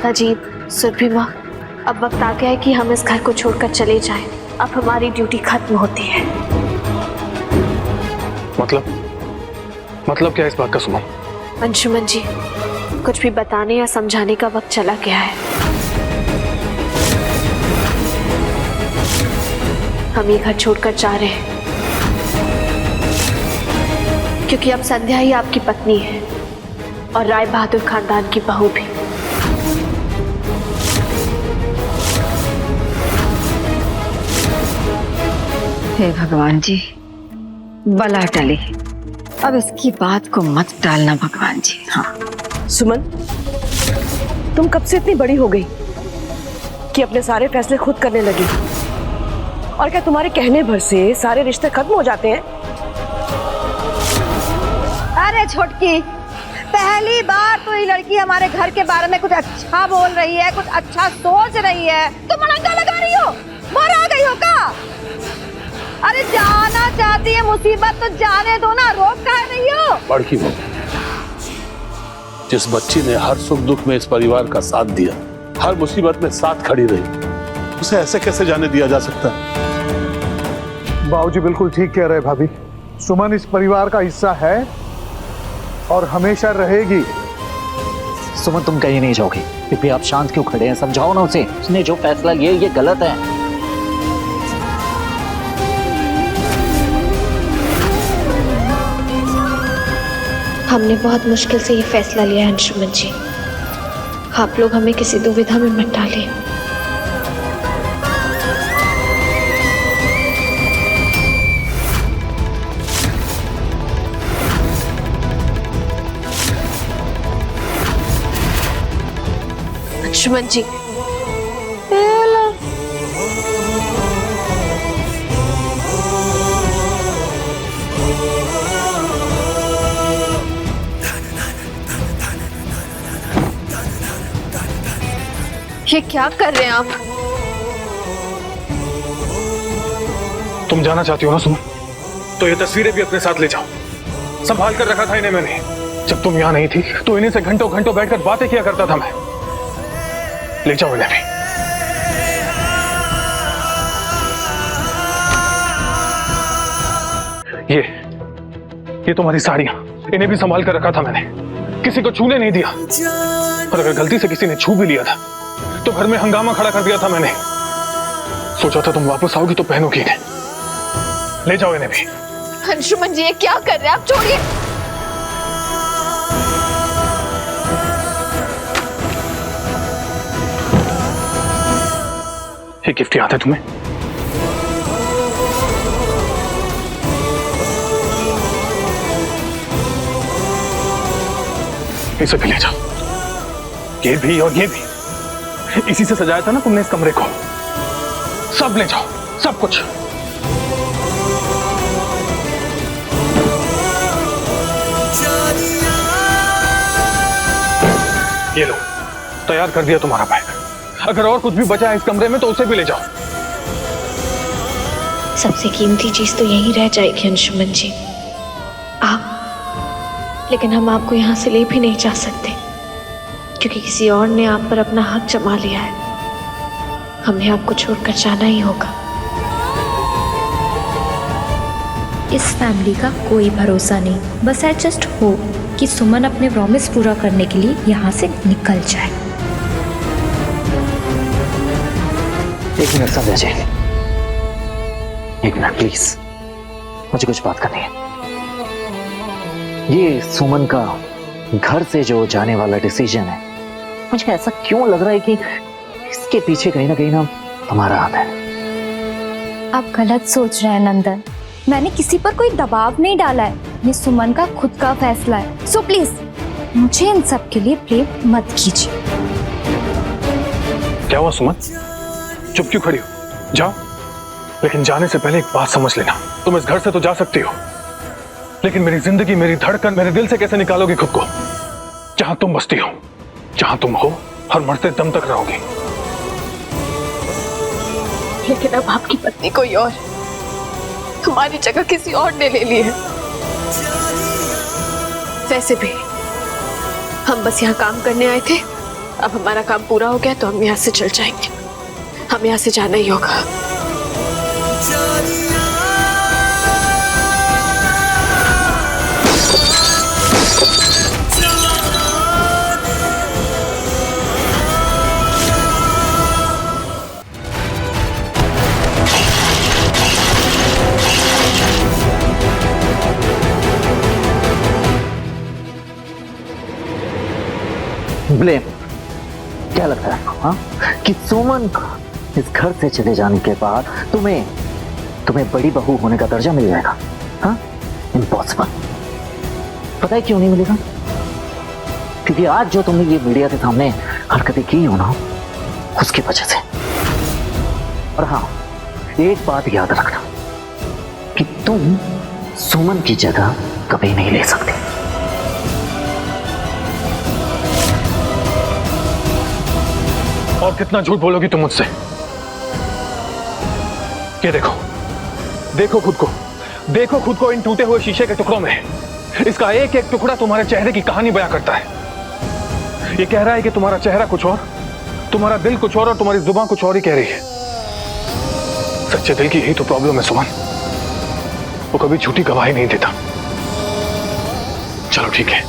माताजी, सुरभि माँ, अब वक्त आ गया है कि हम इस घर को छोड़कर चले जाएं। अब हमारी ड्यूटी खत्म होती है। मतलब क्या इस बात का सुमन? अंशुमन जी, कुछ भी बताने या समझाने का वक्त चला गया है। हम ये घर छोड़कर जा रहे हैं क्योंकि अब संध्या ही आपकी पत्नी है और राय बहादुर खानदान की बहू भी। हे भगवान जी, बला टली। अब इसकी बात को मत टालना भगवान जी। हाँ सुमन, तुम कब से इतनी बड़ी हो गई कि अपने सारे फैसले खुद करने लगी? और क्या तुम्हारे कहने भर से सारे रिश्ते खत्म हो जाते हैं? अरे छोटकी, पहली बार तो ये लड़की हमारे घर के बारे में कुछ अच्छा बोल रही है, कुछ अच्छा सोच रही है, तुम मड़ंगा लगा रही हो? मर आ गई हो का? अरे जाना चाहती है मुसीबत तो जाने दो ना, रोक काहे रही हो? बड़की बहू, जिस बच्ची ने हर सुख दुख में इस परिवार का साथ दिया, हर मुसीबत में साथ खड़ी रही, उसे ऐसे कैसे जाने दिया जा सकता है? बाबूजी बिल्कुल ठीक कह रहे भाभी। सुमन इस परिवार का हिस्सा है और हमेशा रहेगी। सुमन, तुम कहीं नहीं जाओगी। फिर आप शांत क्यों खड़े हैं? समझाओ ना उसे। उसने जो फैसला लिया ये गलत है। हमने बहुत मुश्किल से ये फैसला लिया है अंशुमन जी। आप लोग हमें किसी दुविधा में मत डालें। अंशुमन जी, ये क्या कर रहे हैं आप? तुम जाना चाहती हो ना सुमन, तो ये तस्वीरें भी अपने साथ ले जाओ। संभाल कर रखा था इन्हें मैंने। जब तुम यहाँ नहीं थी तो इन्हीं से घंटों घंटों बैठकर बातें किया करता था मैं। ले जाओ इन्हें भी। ये तुम्हारी साड़ियां, इन्हें भी संभाल कर रखा था मैंने। किसी को छूने नहीं दिया। और अगर गलती से किसी ने छू भी लिया था तो घर में हंगामा खड़ा कर दिया था मैंने। सोचा था तुम वापस आओगी तो पहनोगी इन्हें। ले जाओ इन्हें भी। अंशुमन जी, ये क्या कर रहे हैं आप? छोड़िए। ये गिफ्ट याद है तुम्हें? इसे भी ले जाओ। ये भी और ये भी। इसी से सजाया था ना तुमने इस कमरे को। सब ले जाओ, सब कुछ। ये लो, तैयार कर दिया तुम्हारा बैग। अगर और कुछ भी बचा है इस कमरे में तो उसे भी ले जाओ। सबसे कीमती चीज तो यही रह जाएगी अंशुमन जी, आप। लेकिन हम आपको यहाँ से ले भी नहीं जा सकते क्योंकि किसी और ने आप पर अपना हक जमा लिया है। हमें आपको छोड़कर जाना ही होगा। इस फैमिली का कोई भरोसा नहीं। बस आई जस्ट होप कि सुमन अपने प्रॉमिस पूरा करने के लिए यहाँ से निकल जाए। एक मिनट संध्या जी, एक मिनट प्लीज, मुझे कुछ बात करनी है। ये सुमन का घर से जो जाने वाला डिसीजन है, मुझे ऐसा क्यों लग रहा है कि इसके पीछे कहीं ना तुम्हारा हाथ है। आप गलत सोच रहे हैं नंदन। मैंने किसी पर कोई दबाव नहीं डाला है। ये सुमन का खुद का फैसला है। सो प्लीज मुझे इन सब के लिए ब्लेम मत कीजिए। क्या हुआ सुमन? चुप क्यों खड़ी हो? जाओ। लेकिन जाने से पहले एक बात समझ लेना, तुम इस घर से तो जा सकती हो, लेकिन मेरी जिंदगी, मेरी धड़कन, मेरे दिल से कैसे निकालोगी खुद को? जहां तुम बसती हो, जहां तुम हो, हर मरते दम तक रहोगी। लेकिन अब आपकी पत्नी कोई और, तुम्हारी जगह किसी और ने ले ली है। वैसे भी हम बस यहाँ काम करने आए थे अब हमारा काम पूरा हो गया तो हम यहाँ से चल जाएंगे। हम यहाँ से जाना ही होगा। ब्लेम, क्या लगता है आपको, हाँ, कि सुमन को इस घर से चले जाने के बाद तुम्हें बड़ी बहू होने का दर्जा मिल जाएगा? हाँ, इम्पॉसिबल। पता है क्यों नहीं मिलेगा? क्योंकि आज जो तुमने ये मीडिया के सामने हरकतें की हो ना, उसकी वजह से। और हाँ, एक बात याद रखना कि तुम सुमन की जगह कभी नहीं ले सकते। और कितना झूठ बोलोगी तुम मुझसे? ये देखो, देखो खुद को इन टूटे हुए शीशे के टुकड़ों में। इसका एक एक टुकड़ा तुम्हारे चेहरे की कहानी बयां करता है। ये कह रहा है कि तुम्हारा चेहरा कुछ और, तुम्हारा दिल कुछ और तुम्हारी जुबान कुछ और ही कह रही है। सच्चे दिल की यही तो प्रॉब्लम है सुमन, वो कभी झूठी गवाही नहीं देता। चलो ठीक है,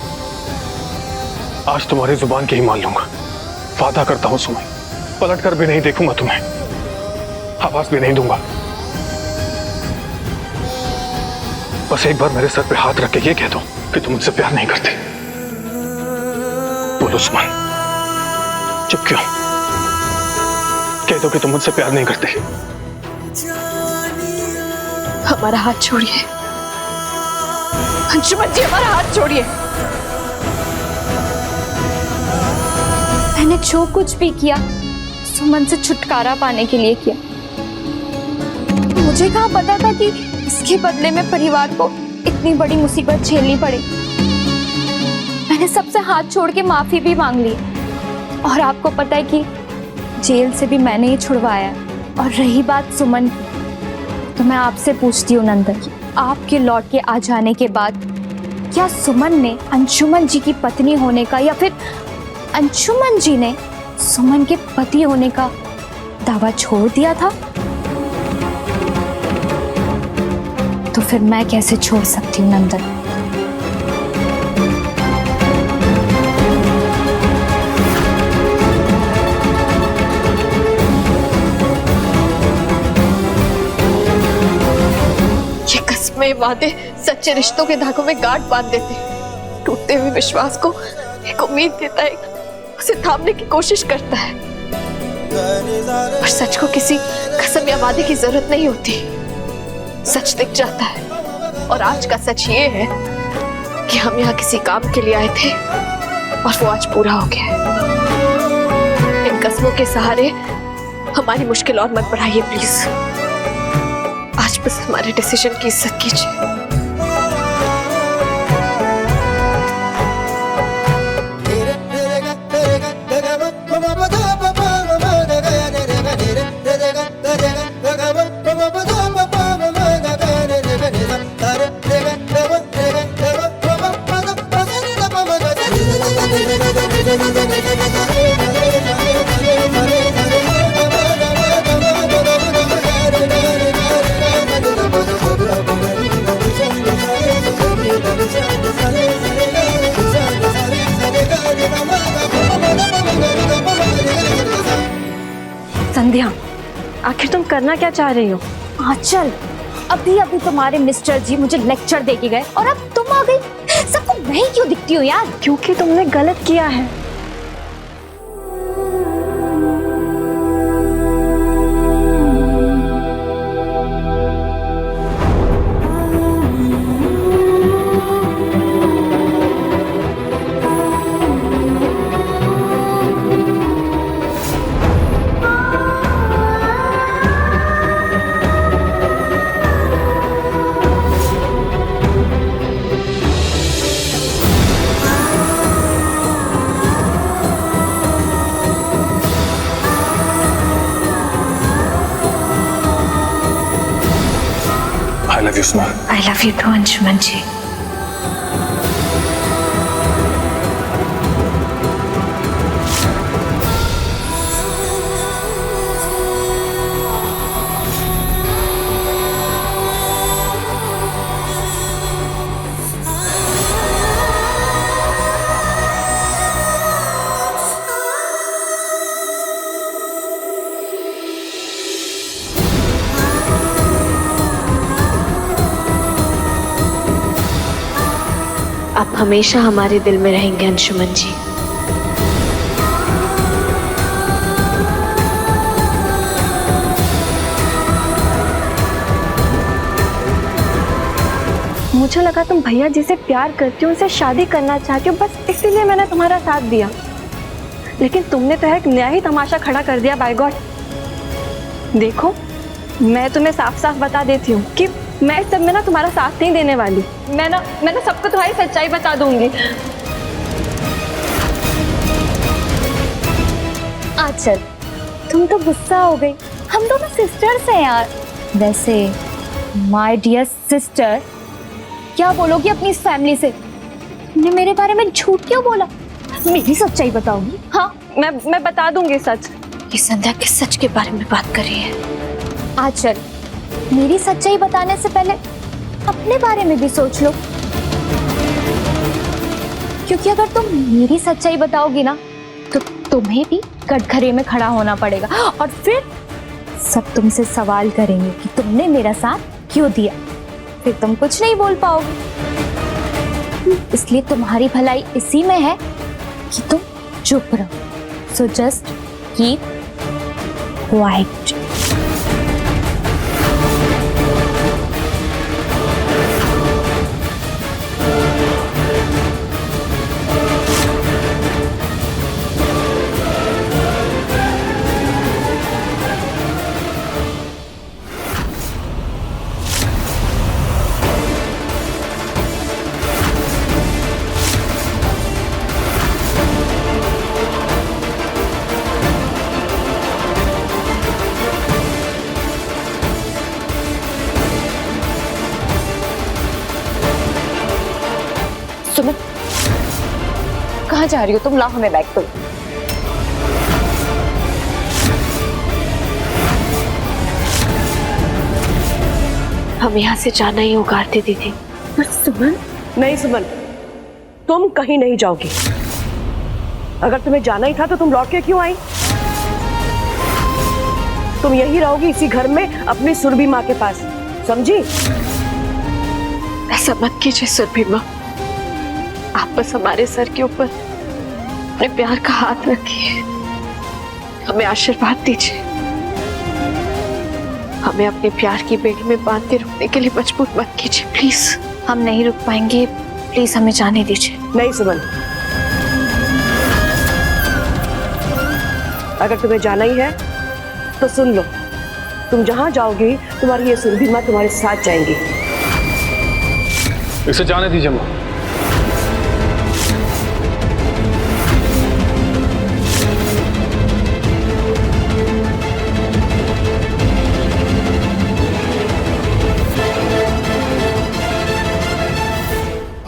आज तुम्हारी जुबान की ही मान लूंगा। वादा करता हूं सुमन, पलट कर भी नहीं देखूंगा तुम्हें, आवाज भी नहीं दूंगा। बस एक बार मेरे सर पे हाथ रख के ये कह दो कि तुम मुझसे प्यार नहीं करते। बोलो सुमन, चुप क्यों? कह दो कि तुम मुझसे प्यार नहीं करते। हमारा हाथ छोड़िए अंशुमन जी, हमारा हाथ छोड़िए। मैंने जो कुछ भी किया सुमन से छुटकारा पाने के लिए किया। मुझे कहाँ पता था कि इसके बदले में परिवार को इतनी बड़ी मुसीबत झेलनी पड़े। मैंने सबसे हाथ छोड़ के माफी भी मांग ली। और आपको पता है कि जेल से भी मैंने ही छुड़वाया। और रही बात सुमन की, तो मैं आपसे पूछती हूँ नंदन, आपके लौट के आ जाने के बाद क्या सुमन ने अंशुमन जी की पत्नी होने का या फिर अंशुमन जी ने सुमन के पति होने का दावा छोड़ दिया था? तो फिर मैं कैसे छोड़ सकती हूँ नंदन? ये कस्में वादे सच्चे रिश्तों के धागों में गांठ बांध देते, टूटते हुए विश्वास को एक उम्मीद देता है, उसे थामने की कोशिश करता है। पर सच को किसी कसम या वादे की जरूरत नहीं होती, सच दिख जाता है। और आज का सच ये है कि हम यहाँ किसी काम के लिए आए थे और वो आज पूरा हो गया है। इन कस्मों के सहारे हमारी मुश्किल और मत बढ़ाइए प्लीज। आज बस हमारे डिसीजन की इज्जत कीजिए। संध्या, आखिर तुम करना क्या चाह रही हो? आंचल, अभी अभी तुम्हारे मिस्टर जी मुझे लेक्चर दे के गए और अब तुम आ गई। सबको मैं ही क्यों दिखती हूँ यार? क्योंकि तुमने गलत किया है। I love you, Suman. I love you too, Anshuman जी। हमेशा हमारे दिल में रहेंगे अंशुमन जी। मुझे लगा तुम भैया जिसे प्यार करती हो उनसे शादी करना चाहती हो, बस इसीलिए मैंने तुम्हारा साथ दिया। लेकिन तुमने तो एक नया ही तमाशा खड़ा कर दिया। बाय गॉड, देखो मैं तुम्हें साफ साफ बता देती हूँ कि मैं इस सब में ना तुम्हारा साथ नहीं देने वाली। मैं ना सबको तुम्हारी सच्चाई बता दूंगी। आंचल, तुम तो गुस्सा हो गई। हम दोनों सिस्टर्स हैं यार। वैसे माय डियर सिस्टर, क्या बोलोगी अपनी इस फैमिली से? तुमने मेरे बारे में झूठ क्यों बोला? मेरी सच्चाई बताओगी? हाँ, मैं बता दूंगी सच। ये संध्या किस सच के बारे में बात कर रही है? आंचल, मेरी सच्चाई बताने से पहले अपने बारे में भी सोच लो, क्योंकि अगर तुम मेरी सच्चाई बताओगी ना तो तुम्हें भी कटघरे में खड़ा होना पड़ेगा और फिर सब तुमसे सवाल करेंगे कि तुमने मेरा साथ क्यों दिया। फिर तुम कुछ नहीं बोल पाओगे। इसलिए तुम्हारी भलाई इसी में है कि तुम चुप रहो। So just keep quiet. Suman, कहाँ जा रही हो तुम? लाओ हमें बैग दो। हमें यहाँ से जाना ही होगा आरती दीदी। पर सुमन। नहीं सुमन, तुम कहीं नहीं जाओगी। अगर तुम्हें जाना ही था तो तुम लौट के क्यों आई? तुम यहीं रहोगी इसी घर में अपनी सुरभि माँ के पास, समझी? ऐसा मत कीजिए सुरभि माँ, आप बस हमारे सर के ऊपर अपने प्यार का हाथ रखिए, हमें आशीर्वाद दीजिए, हमें अपने प्यार की बेड़ी में बांध के रुकने के लिए मजबूर मत कीजिए प्लीज। हम नहीं रुक पाएंगे, प्लीज हमें जाने दीजिए। नहीं सुमन, अगर तुम्हें जाना ही है तो सुन लो, तुम जहां जाओगी तुम्हारी ये सुरभि माँ तुम्हारे साथ जाएंगी। इसे जाने दीजिए माँ।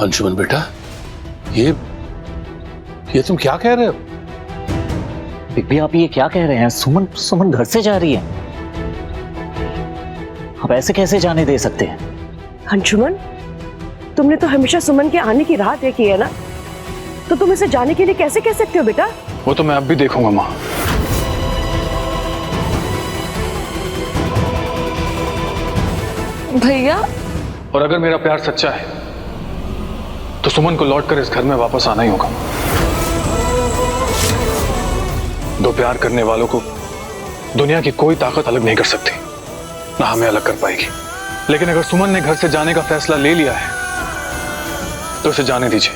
अंशुमन बेटा, ये तुम क्या कह रहे हो? बिग आप ये क्या कह रहे हैं? सुमन घर से जा रही है, आप ऐसे कैसे जाने दे सकते हैं? अंशुमन, तुमने तो हमेशा सुमन के आने की राह देखी है ना, तो तुम इसे जाने के लिए कैसे कह सकते हो बेटा? वो तो मैं अब भी देखूंगा माँ। भैया, और अगर मेरा प्यार सच्चा है तो सुमन को लौटकर इस घर में वापस आना ही होगा। दो प्यार करने वालों को दुनिया की कोई ताकत अलग नहीं कर सकती, ना हमें अलग कर पाएगी। लेकिन अगर सुमन ने घर से जाने का फैसला ले लिया है तो इसे जाने दीजिए।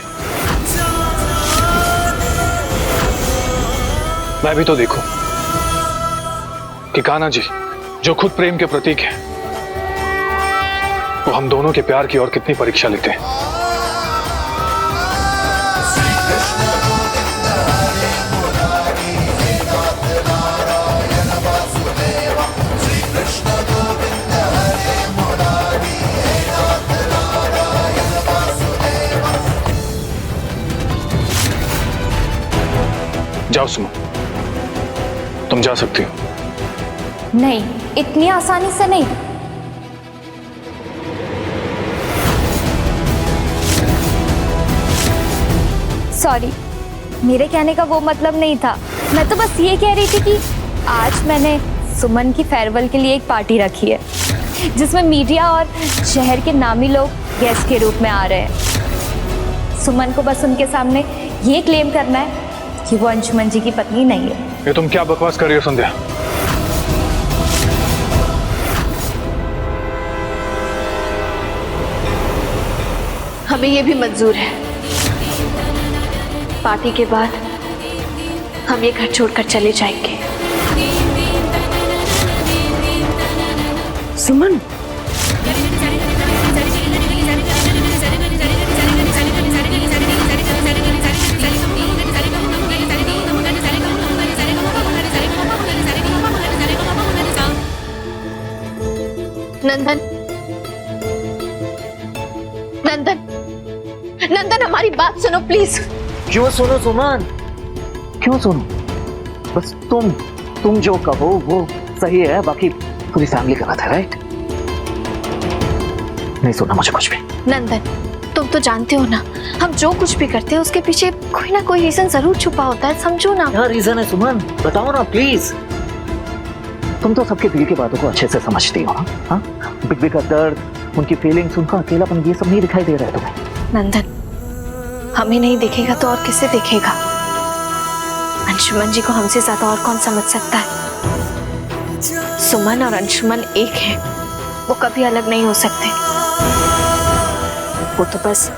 मैं भी तो देखूं कि कान्हा जी, जो खुद प्रेम के प्रतीक हैं, वो हम दोनों के प्यार की और कितनी परीक्षा लेते हैं। जाओ सुमन, तुम जा सकती हो। नहीं, इतनी आसानी से नहीं। सॉरी, मेरे कहने का वो मतलब नहीं था। मैं तो बस ये कह रही थी कि आज मैंने सुमन की फेयरवेल के लिए एक पार्टी रखी है, जिसमें मीडिया और शहर के नामी लोग गेस्ट के रूप में आ रहे हैं। सुमन को बस उनके सामने ये क्लेम करना है कि वो अंशुमन जी की पत्नी नहीं है। ये तुम क्या बकवास कर रही हो संध्या? हमें ये भी मंजूर है। पार्टी के बाद हम ये घर छोड़कर चले जाएंगे। सुमन, नंदन, नंदन, नंदन, हमारी बात सुनो प्लीज। क्यों सुनो सुमन, क्यों सुनो? बस तुम जो कहो वो सही है, बाकी पूरी फैमिली का बात है, राइट? नहीं सुनना मुझे कुछ भी। नंदन, तुम तो जानते हो ना, हम जो कुछ भी करते हैं उसके पीछे कोई ना कोई रीजन जरूर छुपा होता है, समझो ना। क्या रीजन है सुमन? बताओ ना प्लीज। तुम तो सबके दिल की बातों को अच्छे से समझती हो। हाँ, बिग बिग का दर्द, उनकी फीलिंग्स, उनका अकेलापन, ये सब नहीं दिखाई दे रहा है तुम्हें? नंदन, हमें नहीं दिखेगा तो और किसे दिखेगा? अंशुमन जी को हमसे ज्यादा और कौन समझ सकता है? सुमन और अंशुमन एक है, वो कभी अलग नहीं हो सकते। वो तो बस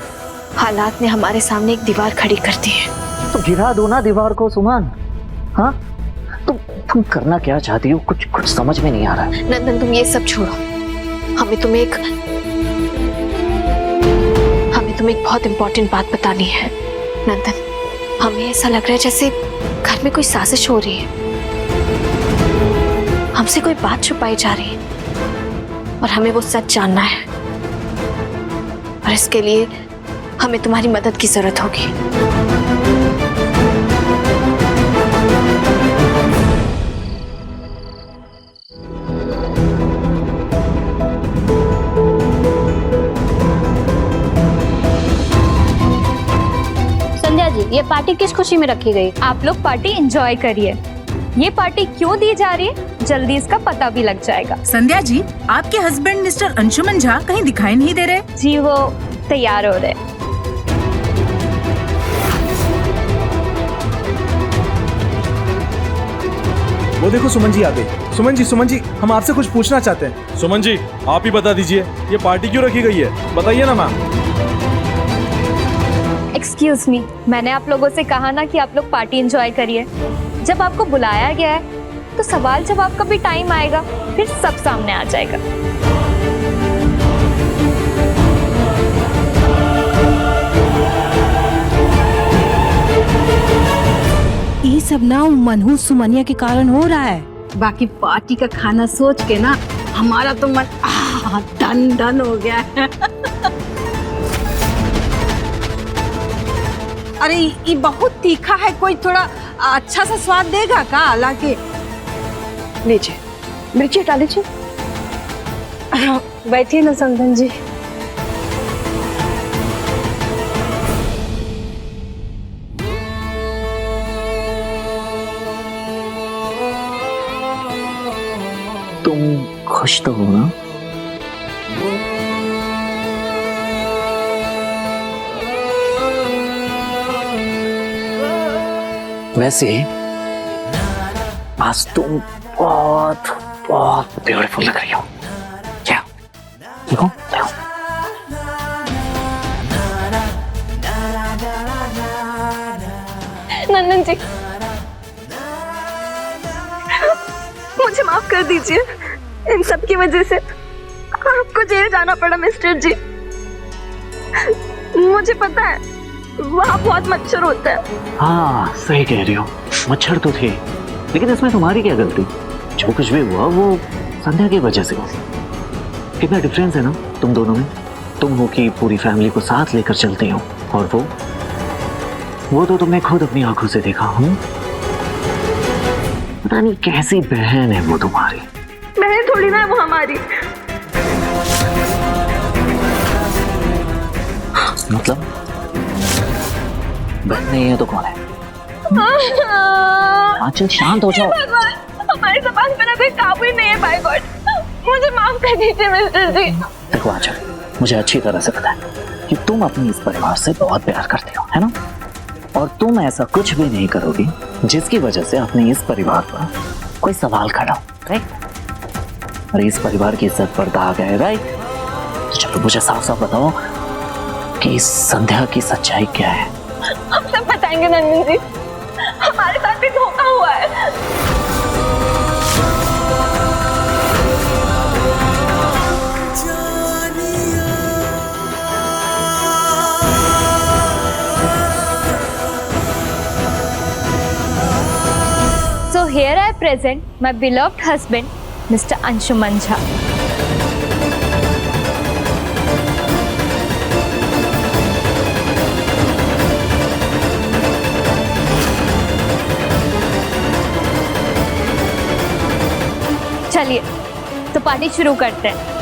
हालात ने हमारे सामने एक दीवार खड़ी कर दी है। तो गिरा दो ना दीवार को सुमन। हाँ, तुम करना क्या चाहती हो? कुछ समझ में नहीं आ रहा है। नंदन, तुम ये सब छोड़ो। हमें तुम्हें एक बहुत इंपॉर्टेंट बात बतानी है। नंदन, हमें ऐसा लग रहा है जैसे घर में कोई साजिश हो रही है, हमसे कोई बात छुपाई जा रही है और हमें वो सच जानना है। और इसके लिए हमें तुम्हारी मदद की जरूरत होगी। ये पार्टी किस खुशी में रखी गई? आप लोग पार्टी एंजॉय करिए। ये पार्टी क्यों दी जा रही है जल्दी इसका पता भी लग जाएगा। संध्या जी, आपके हस्बैंड मिस्टर अंशुमन झा कहीं दिखाई नहीं दे रहे? जी वो तैयार हो रहे। वो देखो सुमन जी आ गए। सुमन जी, हम आपसे कुछ पूछना चाहते हैं। सुमन जी, आप ही बता दीजिए, ये पार्टी क्यों रखी गई है? बताइए ना मैम। एक्सक्यूज मी, मैंने आप लोगों से कहा ना कि आप लोग पार्टी एंजॉय करिए। जब आपको बुलाया गया है तो सवाल जवाब का भी टाइम आएगा, फिर सब सामने आ जाएगा। ये सब ना मनहूस सुमनिया के कारण हो रहा है। बाकी पार्टी का खाना सोच के ना हमारा तो मन डन डन हो गया है। अरे ये बहुत तीखा है, कोई थोड़ा अच्छा सा स्वाद देगा का? हालांकि लीजिए, मिर्ची हटा लीजिए। बैठिए ना संदन जी। तुम खुश तो हो ना? वैसे आज तुम बहुत बहुत ब्यूटीफुल लग रही हो। क्या देखो देखो। नंदन जी, मुझे माफ कर दीजिए, इन सब की वजह से आपको जेल जाना पड़ा मिस्टर जी। मुझे पता है वहाँ बहुत मच्छर होता है। हाँ सही कह रही हो, मच्छर तो थे, लेकिन इसमें तुम्हारी क्या गलती? जो कुछ भी हुआ वो संध्या की वजह से हुआ। कितना डिफरेंस है ना तुम दोनों में। तुम हो कि पूरी फैमिली को साथ लेकर चलते हो, और वो तो तुमने खुद अपनी आंखों से देखा। पता नहीं कैसी बहन है वो तुम्हारी। बहन थोड़ी ना है वो हमारी। मतलब बहन नहीं है तो कौन है? अच्छा शांत हो जाओ। हमारे जबान पर कोई काबू ही नहीं है। बाय गॉड, मुझे माफ कर दीजिए मिस्टर जी। देखो आंचल, मुझे अच्छी तरह से पता है कि तुम अपनी इस परिवार से बहुत प्यार करते हो, है ना? और तुम ऐसा कुछ भी नहीं करोगी जिसकी वजह से अपने इस परिवार पर कोई सवाल खड़ा हो, राइट? और इस परिवार की इज्जत पर दाग है, राइट? तो चलो मुझे साफ साफ बताओ कि इस संध्या की सच्चाई क्या है? हम सब बताएंगे नंदन जी, हमारे साथ भी धोखा हुआ है। So here I present my beloved husband, Mr. Anshuman Jha. चलिए तो पार्टी शुरू करते हैं।